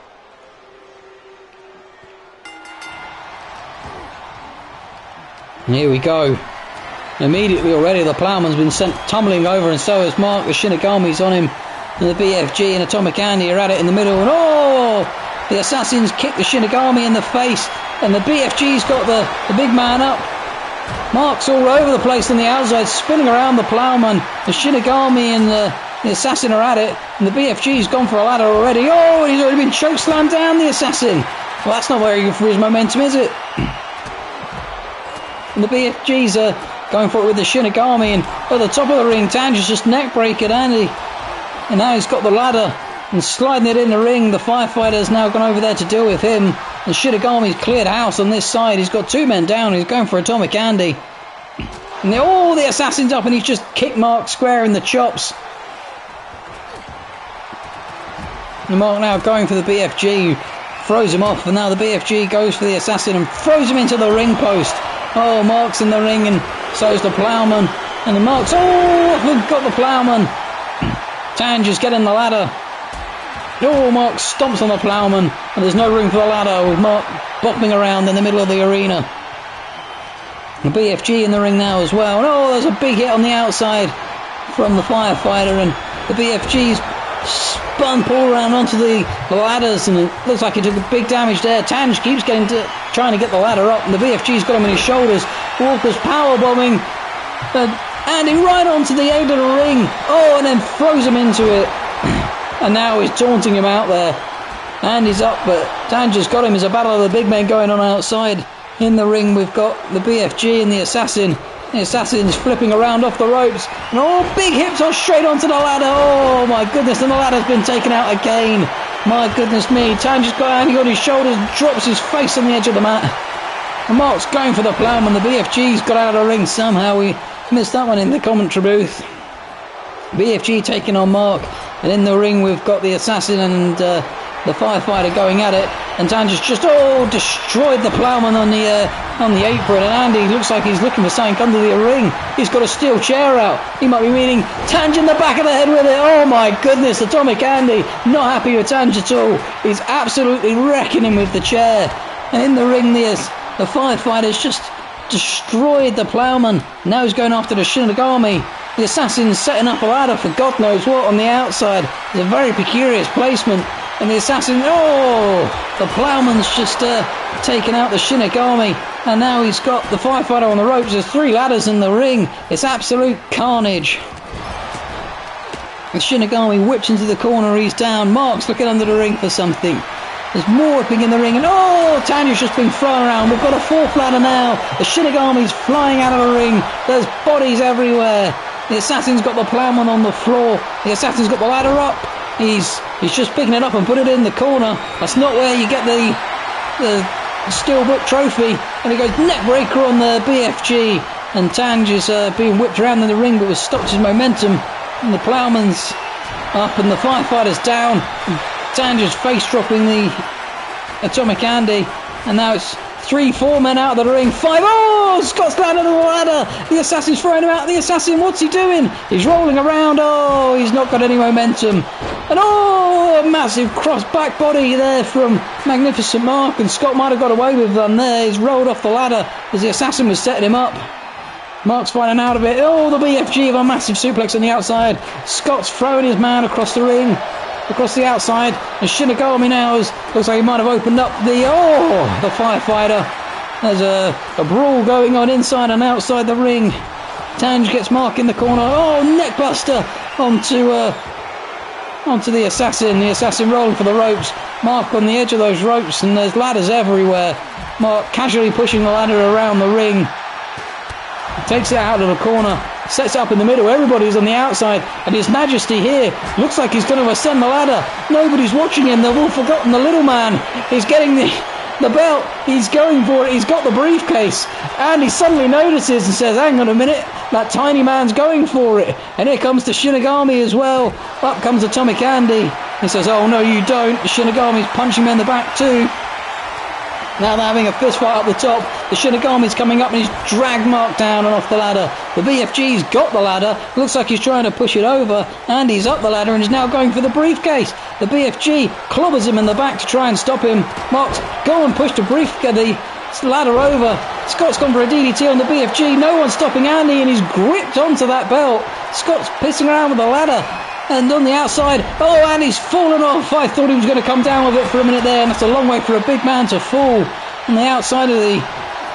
And here we go. Immediately already the Ploughman's been sent tumbling over, and so has Mark. The Shinigami's on him. And the BFG and Atomic Andy are at it in the middle. And oh! The Assassins kick the Shinigami in the face. And the BFG's got the big man up. Mark's all over the place on the outside, spinning around the Ploughman. The Shinigami and the Assassin are at it, and the BFG's gone for a ladder already. Oh, and he's already been chokeslammed down, the Assassin. Well, that's not very good for his momentum, is it? And the BFG's going for it with the Shinigami, and at the top of the ring, Tanger's just neckbreaking Andy. And now he's got the ladder and sliding it in the ring. The firefighter's now gone over there to deal with him. The Shinigami's cleared house on this side. He's got 2 men down. He's going for Atomic Andy. And the Assassin's up, and he's just kicked Mark square in the chops. And Mark now going for the BFG, throws him off, and now the BFG goes for the Assassin and throws him into the ring post. Oh, Mark's in the ring, and so is the Ploughman. And the Mark's, got the Ploughman. Tanger's getting the ladder. Oh, Mark stomps on the Ploughman, and there's no room for the ladder, with Mark bopping around in the middle of the arena. The BFG in the ring now as well. And there's a big hit on the outside from the firefighter, and the BFG's spun Paul around onto the ladders, and it looks like he took a big damage there. Tange keeps trying to get the ladder up, and the BFG's got him on his shoulders. Walker's power bombing, and he right onto the edge of the ring. Oh, and then throws him into it. And now he's taunting him out there. And he's up, but Tanger's got him. There's a battle of the big men going on outside. In the ring, we've got the BFG and the Assassin. The Assassin's flipping around off the ropes. And big hips are straight onto the ladder. Oh, my goodness. And the ladder's been taken out again. My goodness me. Tanger's got Andy on his shoulders, drops his face on the edge of the mat. And Mark's going for the Ploughman. The BFG's got out of the ring somehow. We missed that one in the commentary booth. BFG taking on Mark. And in the ring, we've got the Assassin and the firefighter going at it. And Tanger's just destroyed the Ploughman on the apron, and Andy looks like he's looking for something under the ring. He's got a steel chair out. He might be meaning Tanger in the back of the head with it. Oh my goodness, Atomic Andy not happy with Tanger at all. He's absolutely wrecking him with the chair. And in the ring, the firefighter's just destroyed the Ploughman. Now he's going after the Shinigami. The Assassin's setting up a ladder for God knows what on the outside. It's a very precarious placement. And the Assassin, the Ploughman's just taken out the Shinigami. And now he's got the firefighter on the ropes. There's 3 ladders in the ring. It's absolute carnage. The Shinigami whips into the corner. He's down. Mark's looking under the ring for something. There's more whipping in the ring. And Tanya's just been thrown around. We've got a 4th ladder now. The Shinigami's flying out of the ring. There's bodies everywhere. The Assassin's got the Ploughman on the floor. The Assassin's got the ladder up. He's just picking it up and put it in the corner. That's not where you get the Steelbook trophy. And he goes neckbreaker on the BFG. And Tange is being whipped around in the ring, but was stopped his momentum. And the Ploughman's up and the firefighter's down. Tange is face dropping the Atomic Andy. And now it's 3-4 men out of the ring. 5. Scott's landed on the ladder. The Assassin's throwing him out. The Assassin, what's he doing? He's rolling around. He's not got any momentum. And a massive cross back body there from Magnificent Mark. And Scott might have got away with them there. He's rolled off the ladder as the Assassin was setting him up. Mark's finding out of it. The BFG of a massive suplex on the outside. Scott's throwing his man across the ring. Across the outside, and Shinigami now looks like he might have opened up the firefighter. There's a brawl going on inside and outside the ring. Tange gets Mark in the corner. Neckbuster onto the Assassin. The Assassin rolling for the ropes. Mark on the edge of those ropes, and there's ladders everywhere. Mark casually pushing the ladder around the ring. Takes it out of the corner, sets it up in the middle. Everybody's on the outside, and His Majesty here looks like he's going to ascend the ladder. Nobody's watching him. They've all forgotten the little man. He's getting the belt. He's going for it. He's got the briefcase, and he suddenly notices and says, hang on a minute, that tiny man's going for it. And here comes the Shinigami as well. Up comes Atomic Andy. He says, oh no you don't. The Shinigami's punching him in the back too. Now they're having a fist fight up the top. The Shinigami's coming up and he's dragged Mark down and off the ladder. The BFG's got the ladder. Looks like he's trying to push it over. And he's up the ladder and is now going for the briefcase. The BFG clobbers him in the back to try and stop him. Mark's go and push the ladder over. Scott's gone for a DDT on the BFG. No one's stopping Andy and he's gripped onto that belt. Scott's pissing around with the ladder. And on the outside, Andy's fallen off. I thought he was going to come down with it for a minute there, and that's a long way for a big man to fall. On the outside of the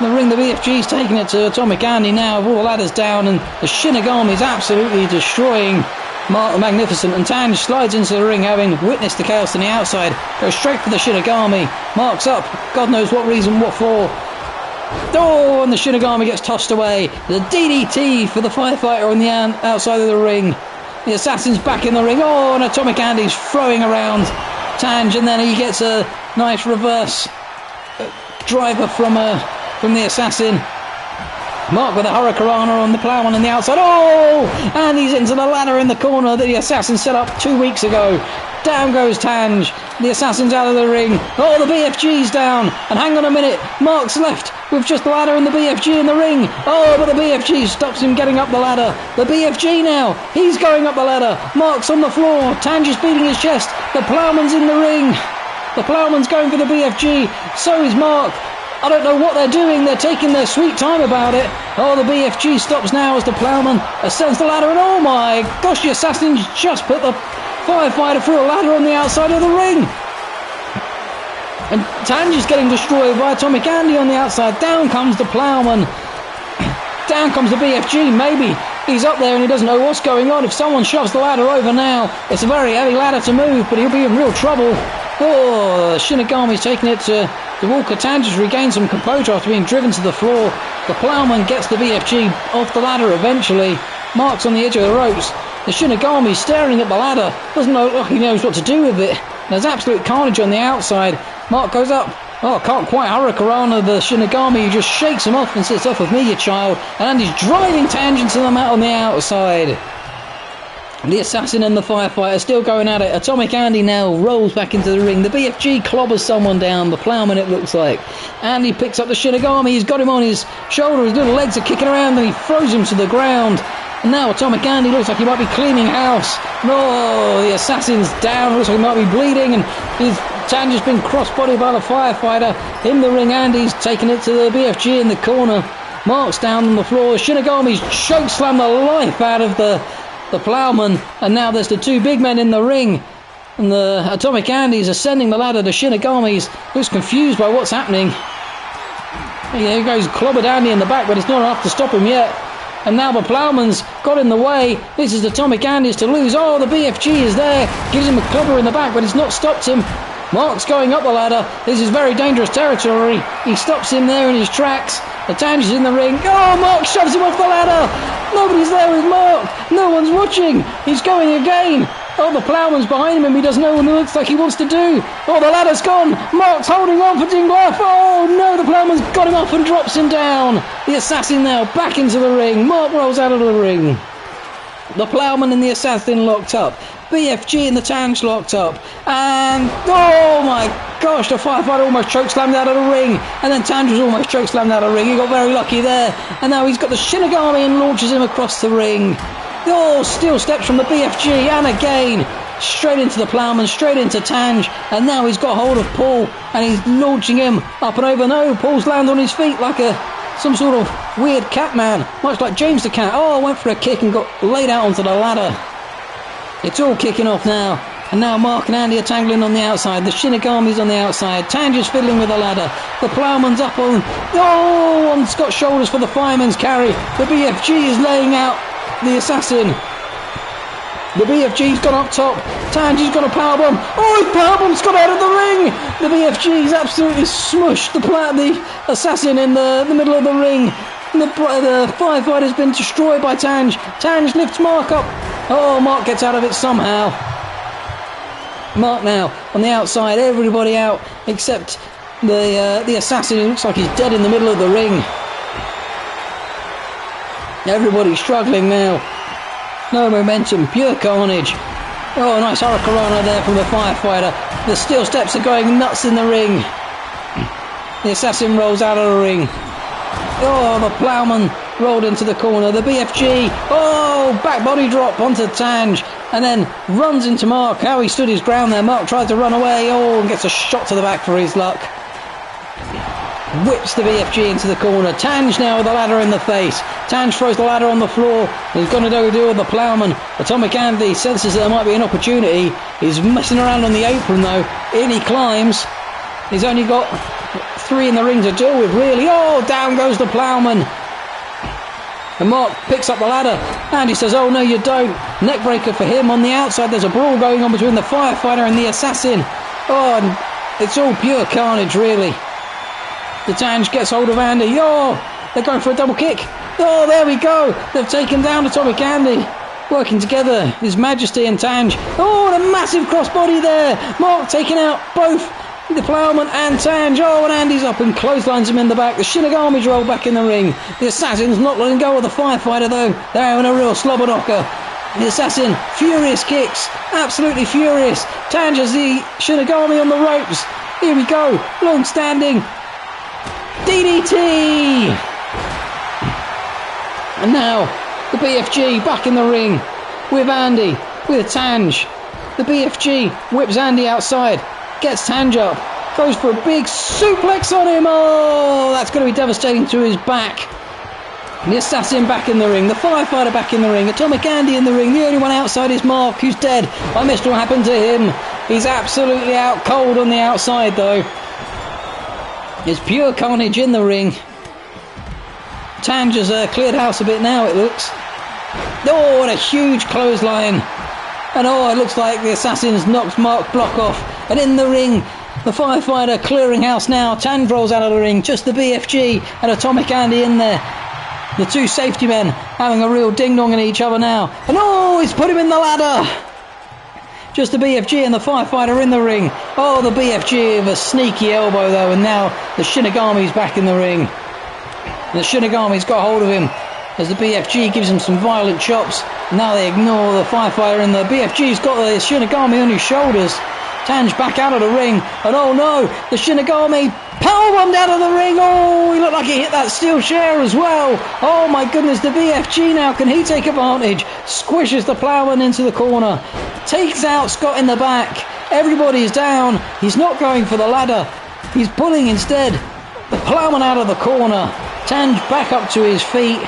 the ring. The BFG's taking it to Atomic Andy now with all the ladders down, and the Shinigami's absolutely destroying Mark the Magnificent, and Tanj slides into the ring having witnessed the chaos on the outside, goes straight for the Shinigami, Mark's up, God knows what reason, what for. Oh, and the Shinigami gets tossed away. The DDT for the firefighter on the outside of the ring. The Assassin's back in the ring. Oh, and Atomic Andy's throwing around Tanj, and then he gets a nice reverse driver from the Assassin. Mark with a Hurricanrana on the Plowman on the outside. Oh, and he's into the ladder in the corner that the Assassin set up 2 weeks ago. Down goes Tanj. The Assassin's out of the ring. Oh, the BFG's down. And hang on a minute, Mark's left with just the ladder and the BFG in the ring. Oh, but the BFG stops him getting up the ladder. The BFG now, he's going up the ladder. Mark's on the floor. Tanj is beating his chest. The Plowman's in the ring. The Plowman's going for the BFG. So is Mark. I don't know what they're doing. They're taking their sweet time about it. Oh, the BFG stops now as the Plowman ascends the ladder. And oh my gosh, the Assassin's just put the firefighter through a ladder on the outside of the ring. And Tanj is getting destroyed by Atomic Andy on the outside. Down comes the Plowman. Down comes the BFG. Maybe he's up there and he doesn't know what's going on. If someone shoves the ladder over now, it's a very heavy ladder to move, but he'll be in real trouble. Oh, Shinigami's taking it to Walker. Tanj has regained some composure after being driven to the floor. The Plowman gets the BFG off the ladder eventually. Mark's on the edge of the ropes. The Shinigami's staring at the ladder. Doesn't look like he knows what to do with it. There's absolute carnage on the outside. Mark goes up. Oh, can't quite Hurricanrana the Shinigami. He just shakes him off and says, "Off of me, you child." And he's driving Tangent to the mat on the outside. The Assassin and the firefighter still going at it. Atomic Andy now rolls back into the ring. The BFG clobbers someone down. The Plowman, it looks like. Andy picks up the Shinigami. He's got him on his shoulder. His little legs are kicking around and he throws him to the ground. And now Atomic Andy looks like he might be cleaning house. No, the Assassin's down. Looks like he might be bleeding. And his Tanj has been crossbodied by the firefighter. In the ring, Andy's taking it to the BFG in the corner. Mark's down on the floor. Shinigami's chokeslammed the life out of the Plowman, and now there's the two big men in the ring, and the Atomic Andy's ascending the ladder. The Shinigami's looks confused by what's happening. Here goes clobbered Andy in the back, but it's not enough to stop him yet. And now the Plowman's got in the way. This is Atomic Andy's to lose. Oh, the BFG is there, gives him a clobber in the back, but it's not stopped him. Mark's going up the ladder. This is very dangerous territory. He stops him there in his tracks. The Tanj is in the ring. Oh, Mark shoves him off the ladder. Nobody's there with Mark. No one's watching. He's going again. Oh, the Plowman's behind him and he doesn't know what it looks like he wants to do. Oh, the ladder's gone. Mark's holding on for Dinglaff. Oh, no, the Plowman's got him off and drops him down. The Assassin now back into the ring. Mark rolls out of the ring. The Plowman and the Assassin locked up. BFG and the Tanj locked up. And, oh my gosh, the firefighter almost chokeslammed out of the ring. And then Tanj was almost chokeslammed out of the ring. He got very lucky there. And now he's got the Shinigami and launches him across the ring. Oh, steel steps from the BFG. And again, straight into the Plowman, straight into Tanj. And now he's got hold of Paul. And he's launching him up and over. No, Paul's landed on his feet like some sort of weird cat man. Much like James the Cat. Oh, went for a kick and got laid out onto the ladder. It's all kicking off now. And now Mark and Andy are tangling on the outside. The Shinigami's on the outside. Tanj is fiddling with the ladder. The Plowman's up on... Oh, on Scott's shoulders for the fireman's carry. The BFG is laying out the Assassin. The BFG's gone up top. Tanj's got a powerbomb. Oh, his powerbomb's got out of the ring. The BFG's absolutely smushed the Assassin in the middle of the ring. The firefighter's been destroyed by Tanj. Tanj lifts Mark up. Oh, Mark gets out of it somehow. Mark now on the outside. Everybody out except the Assassin, who looks like he's dead in the middle of the ring. Everybody's struggling now. No momentum, pure carnage. Oh, nice Hurricanrana there from the firefighter. The steel steps are going nuts in the ring. The Assassin rolls out of the ring. Oh, the Plowman rolled into the corner. The BFG, oh, back body drop onto Tanj, and then runs into Mark. How he stood his ground there. Mark tries to run away, oh, and gets a shot to the back for his luck. Whips the BFG into the corner. Tanj now with the ladder in the face. Tanj throws the ladder on the floor. He's going to go deal with the Plowman. Atomic Andy senses that there might be an opportunity. He's messing around on the apron though. In he climbs. He's only got 3 in the ring to deal with, really. Oh, down goes the ploughman. And Mark picks up the ladder. And he says, oh, no, you don't. Neckbreaker for him. On the outside, there's a brawl going on between the firefighter and the assassin. Oh, and it's all pure carnage, really. The Tange gets hold of Andy. Oh, they're going for a double kick. Oh, there we go. They've taken down Atomic Andy. Working together, His Majesty and Tange. Oh, and a massive crossbody there. Mark taking out both the ploughman and Tange. Oh, and Andy's up and clotheslines him in the back. The Shinigami's roll back in the ring. The assassin's not letting go of the firefighter, though. They're having a real slobber knocker. The assassin, furious kicks. Absolutely furious. Tange has the Shinigami on the ropes. Here we go. Long standing. DDT! And now, the BFG back in the ring with Andy, with Tange. The BFG whips Andy outside, gets Tange up, goes for a big suplex on him. Oh, that's going to be devastating to his back. The assassin back in the ring, the firefighter back in the ring, Atomic Andy in the ring. The only one outside is Mark, who's dead. I missed what happened to him. He's absolutely out cold on the outside, though. It's pure carnage in the ring. Tange has cleared house a bit now, it looks. Oh, and a huge clothesline. And oh, it looks like the assassin's knocked Mark Block off. And in the ring, the firefighter clearing house now. Tange rolls out of the ring. Just the BFG and Atomic Andy in there. The 2 safety men having a real ding-dong in each other now. And oh, he's put him in the ladder. Just the BFG and the firefighter in the ring. Oh, the BFG with a sneaky elbow, though. And now the Shinigami's back in the ring. The Shinigami's got hold of him as the BFG gives him some violent chops. Now they ignore the firefighter, and the BFG's got the Shinigami on his shoulders. Tange back out of the ring, and oh no, the Shinigami powerbombed out of the ring. Oh, he looked like he hit that steel chair as well. Oh my goodness, the BFG now, can he take advantage? Squishes the ploughman into the corner, takes out Scott in the back. Everybody's down. He's not going for the ladder. He's pulling instead. The ploughman out of the corner. Tange back up to his feet.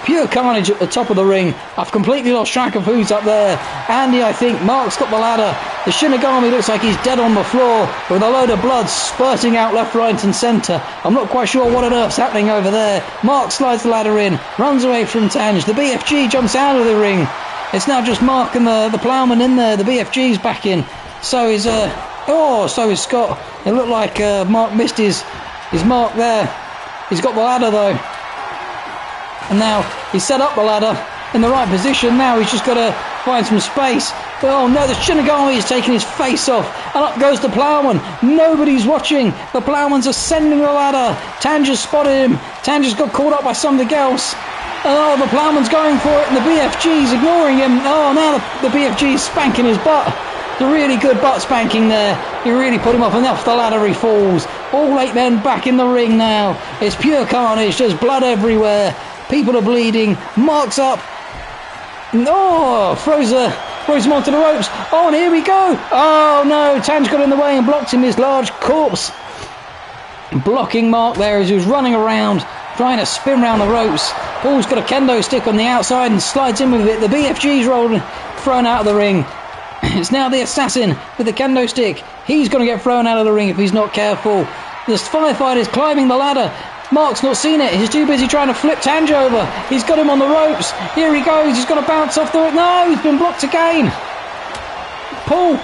Pure carnage at the top of the ring. I've completely lost track of who's up there. Andy, I think. Mark's got the ladder. The Shinigami looks like he's dead on the floor with a load of blood spurting out left, right and centre. I'm not quite sure what on earth's happening over there. Mark slides the ladder in, runs away from Tange. The BFG jumps out of the ring. It's now just Mark and the ploughman in there. The BFG's back in. So is so is Scott. It looked like Mark missed his mark there. He's got the ladder though. And now he's set up the ladder in the right position. Now he's just got to find some space. Oh no, the Shinigami is taking his face off. And up goes the ploughman. Nobody's watching. The ploughman's ascending the ladder. Tange has spotted him. Tange has got caught up by something else. Oh, the ploughman's going for it and the BFG's ignoring him. Oh, now the BFG's spanking his butt. A really good butt spanking there. He really put him off, and off the ladder he falls. All 8 men back in the ring now. It's pure carnage. There's blood everywhere. People are bleeding. Mark's up. Oh, throws him onto the ropes. Oh, and here we go. Oh no, Tange got in the way and blocked him. His large corpse blocking Mark there as he was running around trying to spin round the ropes. Paul's got a kendo stick on the outside and slides in with it. The BFG's rolled, thrown out of the ring. It's now the assassin with the kendo stick. He's going to get thrown out of the ring if he's not careful. The firefighter's climbing the ladder. Mark's not seen it. He's too busy trying to flip Tange over. He's got him on the ropes. Here he goes. He's going to bounce off the ropes. No, he's been blocked again. Paul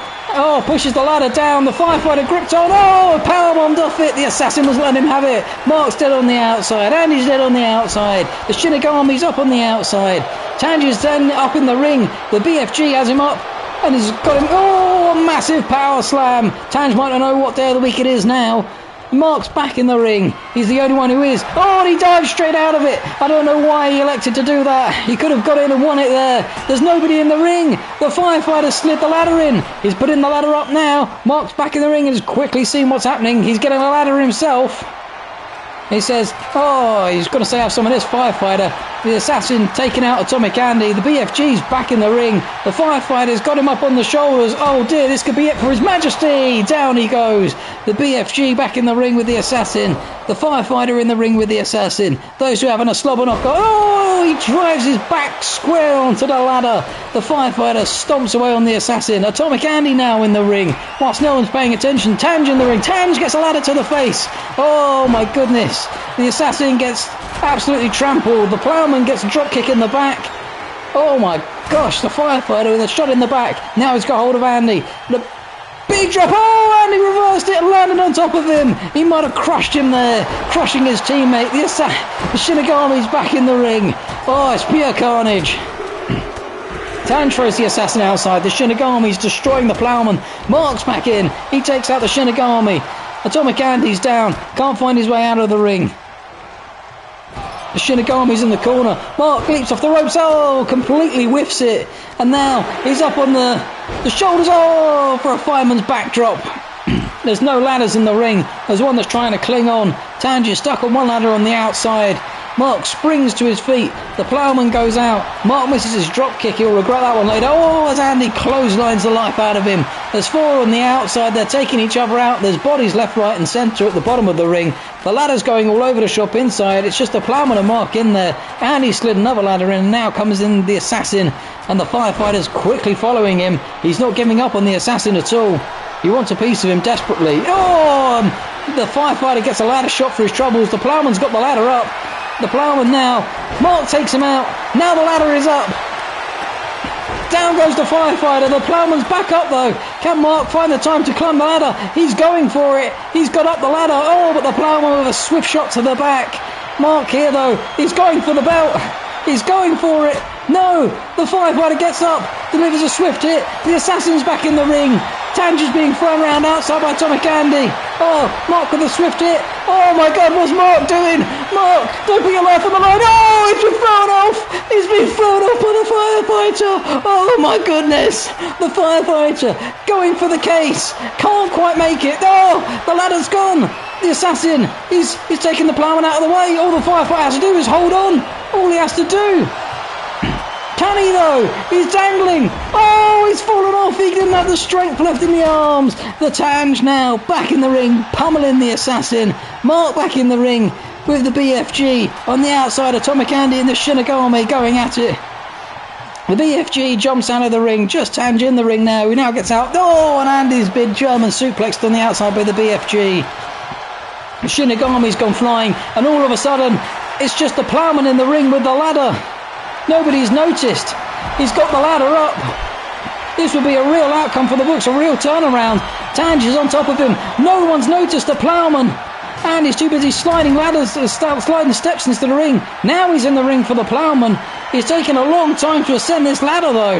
pushes the ladder down. The firefighter gripped on. Oh, powerbombed off it. The assassin was letting him have it. Mark's dead on the outside. Andy's dead on the outside. The Shinigami's up on the outside. Tange is then up in the ring. The BFG has him up. And he's got him. Oh, a massive power slam. Tange might not know what day of the week it is now. Mark's back in the ring. He's the only one who is. Oh, and he dives straight out of it. I don't know why he elected to do that. He could have got in and won it there. There's nobody in the ring. The firefighter slid the ladder in. He's putting the ladder up now. Mark's back in the ring and has quickly seen what's happening. He's getting the ladder himself. He says, oh, he's going to have some of this firefighter. The Assassin taking out Atomic Andy. The BFG's back in the ring. The Firefighter's got him up on the shoulders. Oh dear, this could be it for His Majesty. Down he goes. The BFG back in the ring with the Assassin. The Firefighter in the ring with the Assassin. Those who are having a slobber knock go, oh, he drives his back square onto the ladder. The Firefighter stomps away on the Assassin. Atomic Andy now in the ring. Whilst no one's paying attention, Tange in the ring. Tange gets a ladder to the face. Oh my goodness. The Assassin gets absolutely trampled. The Ploughman gets a drop kick in the back. Oh my gosh, the Firefighter with a shot in the back. Now he's got hold of Andy. The big drop. Oh, Andy reversed it and landed on top of him. He might have crushed him there, crushing his teammate. The Shinigami's back in the ring. Oh, it's pure carnage. Tan throws the Assassin outside. The Shinigami's destroying the Ploughman. Mark's back in. He takes out the Shinigami. Atomic Andy's down. Can't find his way out of the ring. The Shinigami's in the corner. Mark leaps off the ropes. Oh, completely whiffs it. And now he's up on the shoulders. Oh, for a fireman's backdrop. There's no ladders in the ring. There's one that's trying to cling on. Tangi's stuck on one ladder on the outside. Mark springs to his feet. The Ploughman goes out. Mark misses his drop kick. He'll regret that one later. Oh, as Andy clotheslines the life out of him. There's four on the outside. They're taking each other out. There's bodies left, right and centre at the bottom of the ring. The ladder's going all over the shop inside. It's just the Ploughman and Mark in there. Andy slid another ladder in. Now comes in the Assassin. And the Firefighter's quickly following him. He's not giving up on the Assassin at all. He wants a piece of him desperately. Oh, the Firefighter gets a ladder shot for his troubles. The Ploughman's got the ladder up. The Ploughman now. Mark takes him out. Now the ladder is up. Down goes the Firefighter. The Ploughman's back up though. Can Mark find the time to climb the ladder? He's going for it. He's got up the ladder. Oh, but the Ploughman with a swift shot to the back. Mark here though. He's going for the belt. He's going for it. No. The Firefighter gets up. Delivers a swift hit. The Assassin's back in the ring. Tanger's being thrown around outside by Atomic Andy. Oh, Mark with a swift hit. Oh my God, what's Mark doing? Mark, don't put your life on the line. Oh, he's been thrown off. He's been thrown off by the Firefighter. Oh my goodness. The Firefighter going for the case. Can't quite make it. Oh, the ladder's gone. The Assassin, he's taking the Ploughman out of the way. All the Firefighter has to do is hold on. All he has to do. Can he though? He's dangling. Oh, he's fallen off. He didn't have the strength left in the arms. The Tange now back in the ring, pummeling the Assassin. Mark back in the ring with the BFG on the outside. Atomic Andy and the Shinigami going at it. The BFG jumps out of the ring. Just Tange in the ring now. He now gets out. Oh, and Andy's been German suplexed on the outside by the BFG. The Shinigami's gone flying, and all of a sudden, it's just the Ploughman in the ring with the ladder. Nobody's noticed. He's got the ladder up. This would be a real outcome for the books, a real turnaround. Tange is on top of him. No one's noticed the Ploughman. And he's too busy sliding sliding steps into the ring. Now he's in the ring for the Ploughman. He's taken a long time to ascend this ladder, though.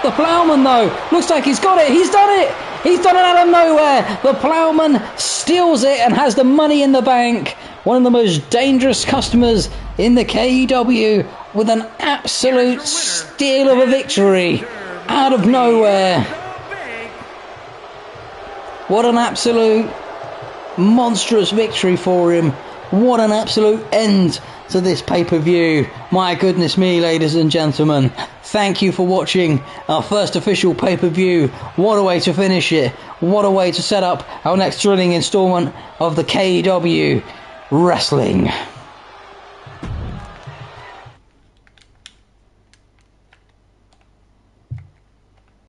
The Ploughman, though, looks like he's got it. He's done it. He's done it out of nowhere. The Ploughman steals it and has the money in the bank. One of the most dangerous customers in the KEW with an absolute steal of a victory out of nowhere. What an absolute monstrous victory for him. What an absolute end to this pay-per-view. My goodness me, ladies and gentlemen. Thank you for watching our first official pay-per-view. What a way to finish it. What a way to set up our next thrilling installment of the KEW Wrestling.